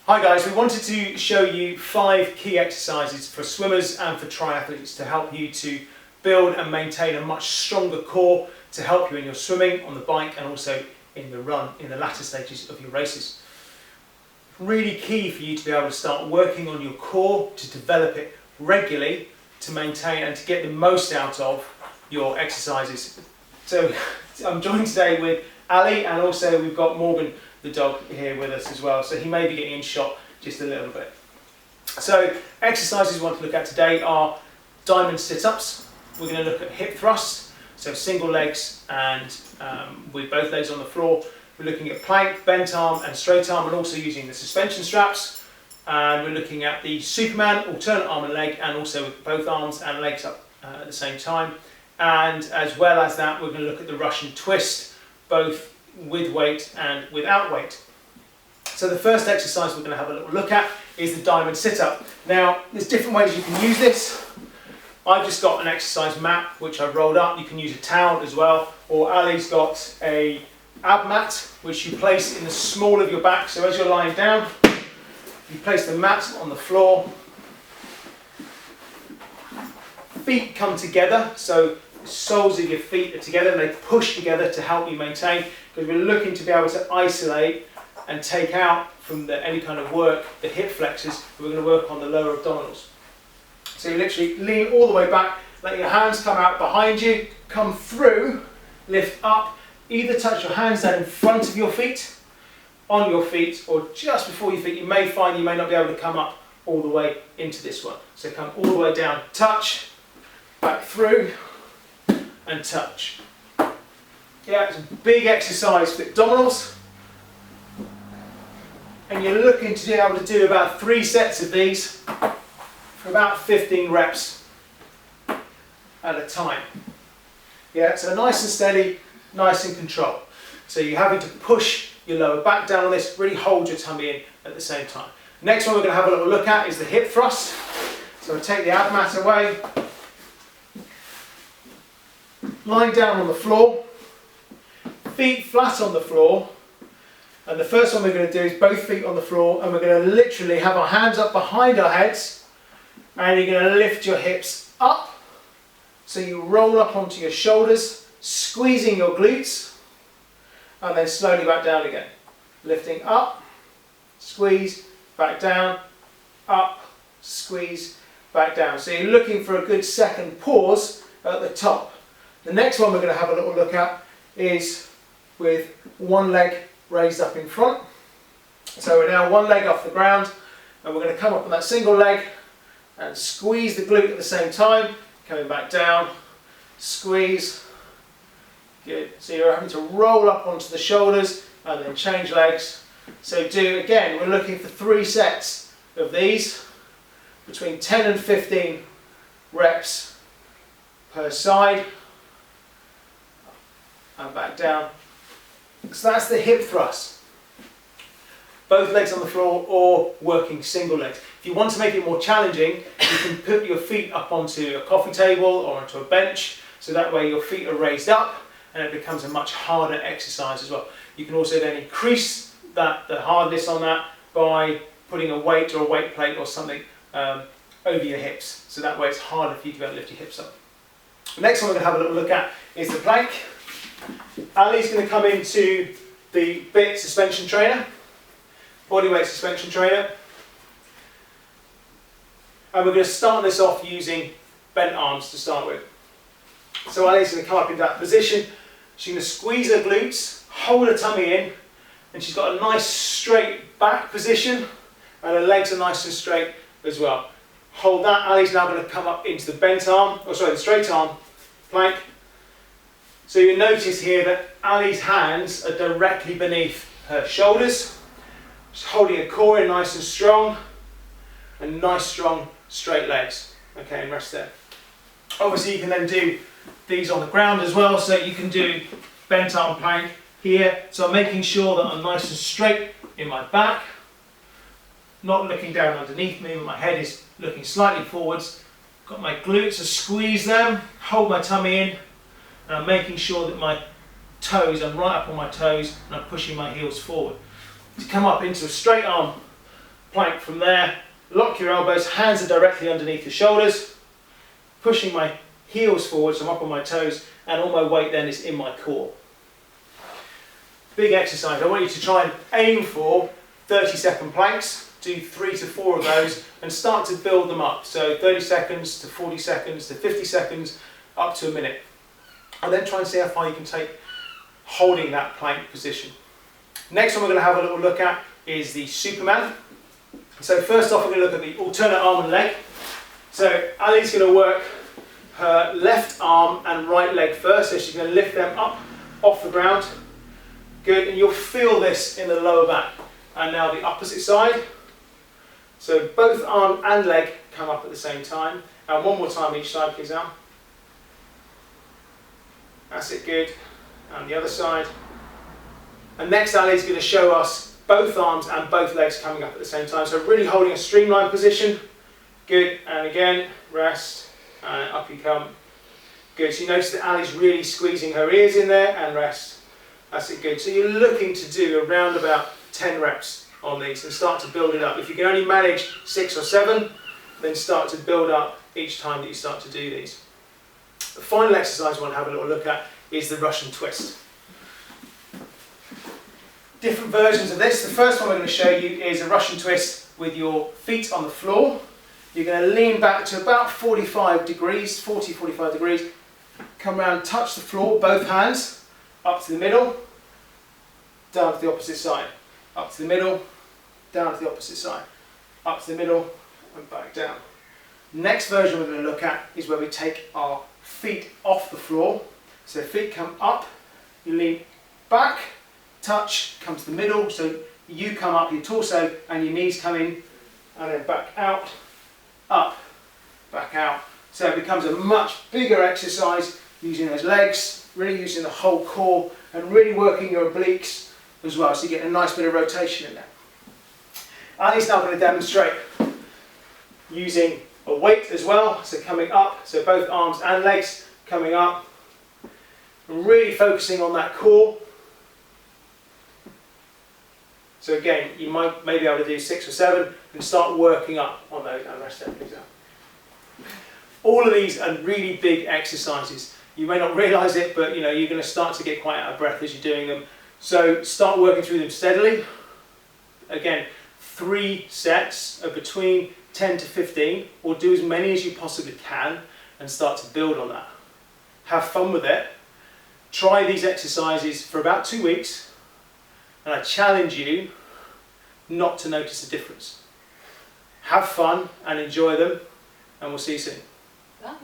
Hi guys, we wanted to show you 5 key exercises for swimmers and for triathletes to help you to build and maintain a much stronger core to help you in your swimming, on the bike and also in the run, in the latter stages of your races. Really key for you to be able to start working on your core, to develop it regularly, to maintain and to get the most out of your exercises. So I'm joined today with Ali, and also we've got Morgan the dog here with us as well, so he may be getting in shot just a little bit. So exercises we want to look at today are diamond sit-ups. We're going to look at hip thrusts, so single legs and with both legs on the floor. We're looking at plank, bent arm and straight arm, and also using the suspension straps. And we're looking at the Superman, alternate arm and leg, and also with both arms and legs up at the same time. And as well as that, we're going to look at the Russian twist, both with weight and without weight. So the first exercise we're going to have a little look at is the diamond sit-up. Now there's different ways you can use this. I've just got an exercise mat which I've rolled up. You can use a towel as well, or Ali's got a ab mat which you place in the small of your back. So as you're lying down, you place the mat on the floor. Feet come together, so the soles of your feet are together and they push together to help you maintain, because we're looking to be able to isolate and take out from any kind of work the hip flexors. We're going to work on the lower abdominals. So you literally lean all the way back, let your hands come out behind you, come through, lift up, either touch your hands down in front of your feet, on your feet, or just before your feet. You may find you may not be able to come up all the way into this one. So come all the way down, touch, back through, and touch. Yeah, it's a big exercise for the abdominals. And you're looking to be able to do about 3 sets of these for about 15 reps at a time. Yeah, so nice and steady, nice and controlled. So you're having to push your lower back down on this, really hold your tummy in at the same time. Next one we're going to have a little look at is the hip thrust. So I'll take the ab mat away. Lying down on the floor, feet flat on the floor, and the first one we're going to do is both feet on the floor, and we're going to literally have our hands up behind our heads, and you're going to lift your hips up, so you roll up onto your shoulders, squeezing your glutes, and then slowly back down again. Lifting up, squeeze, back down, up, squeeze, back down. So you're looking for a good second pause at the top. The next one we're going to have a little look at is with one leg raised up in front. So we're now one leg off the ground, and we're going to come up on that single leg and squeeze the glute at the same time, coming back down, squeeze. Good. So you're having to roll up onto the shoulders and then change legs. So again, we're looking for 3 sets of these, between 10 and 15 reps per side. And back down. So that's the hip thrust. Both legs on the floor or working single legs. If you want to make it more challenging, you can put your feet up onto a coffee table or onto a bench, so that way your feet are raised up and it becomes a much harder exercise as well. You can also then increase the hardness on that by putting a weight or a weight plate or something over your hips, so that way it's harder for you to be able to lift your hips up. The next one we're going to have a little look at is the plank. Ali's going to come into the BIT suspension trainer, bodyweight suspension trainer, and we're going to start this off using bent arms to start with. So Ali's going to come up in that position. She's going to squeeze her glutes, hold her tummy in, and she's got a nice straight back position, and her legs are nice and straight as well. Hold that. Ali's now going to come up into the the straight arm plank. So you notice here that Ali's hands are directly beneath her shoulders. She's holding her core in nice and strong, and nice strong straight legs. Okay, and rest there. Obviously you can then do these on the ground as well, so you can do bent arm plank here. So I'm making sure that I'm nice and straight in my back, not looking down underneath me, but my head is looking slightly forwards. Got my glutes, I squeeze them, hold my tummy in, and I'm making sure that my toes, I'm right up on my toes, and I'm pushing my heels forward. To come up into a straight arm plank from there. Lock your elbows, hands are directly underneath your shoulders, pushing my heels forward so I'm up on my toes, and all my weight then is in my core. Big exercise. I want you to try and aim for 30-second planks. Do 3 to 4 of those and start to build them up. So 30 seconds to 40 seconds to 50 seconds up to a minute. And then try and see how far you can take holding that plank position. Next one we're going to have a little look at is the Superman. So first off we're going to look at the alternate arm and leg. So Ali's going to work her left arm and right leg first. So she's going to lift them up off the ground. Good, and you'll feel this in the lower back. And now the opposite side. So both arm and leg come up at the same time. And one more time each side, please, Al. That's it, good. And the other side. And next, Ali's going to show us both arms and both legs coming up at the same time. So really holding a streamlined position. Good, and again, rest, and up you come. Good, so you notice that Ali's really squeezing her ears in there, and rest. That's it, good. So you're looking to do around about 10 reps on these and start to build it up. If you can only manage 6 or 7, then start to build up each time that you start to do these. The final exercise I want to have a little look at is the Russian twist. Different versions of this. The first one we're going to show you is a Russian twist with your feet on the floor. You're going to lean back to about 45 degrees, 45 degrees. Come around, touch the floor, both hands, up to the middle, down to the opposite side. Up to the middle, down to the opposite side. Up to the middle, and back down. Next version we're going to look at is where we take our feet off the floor. So feet come up, you lean back, touch, come to the middle, so you come up, your torso and your knees come in, and then back out, up, back out. So it becomes a much bigger exercise using those legs, really using the whole core and really working your obliques as well, so you get a nice bit of rotation in there. Ali's now going to demonstrate using a weight as well, so coming up, so both arms and legs coming up, and really focusing on that core. So again, you might maybe be able to do 6 or 7 and start working up on those, and rest there, please. All of these are really big exercises. You may not realise it, but you're going to start to get quite out of breath as you're doing them. So start working through them steadily. Again, 3 sets of between 10 to 15, or do as many as you possibly can and start to build on that. Have fun with it. Try these exercises for about 2 weeks, and I challenge you not to notice a difference. Have fun and enjoy them, and we'll see you soon. Bye.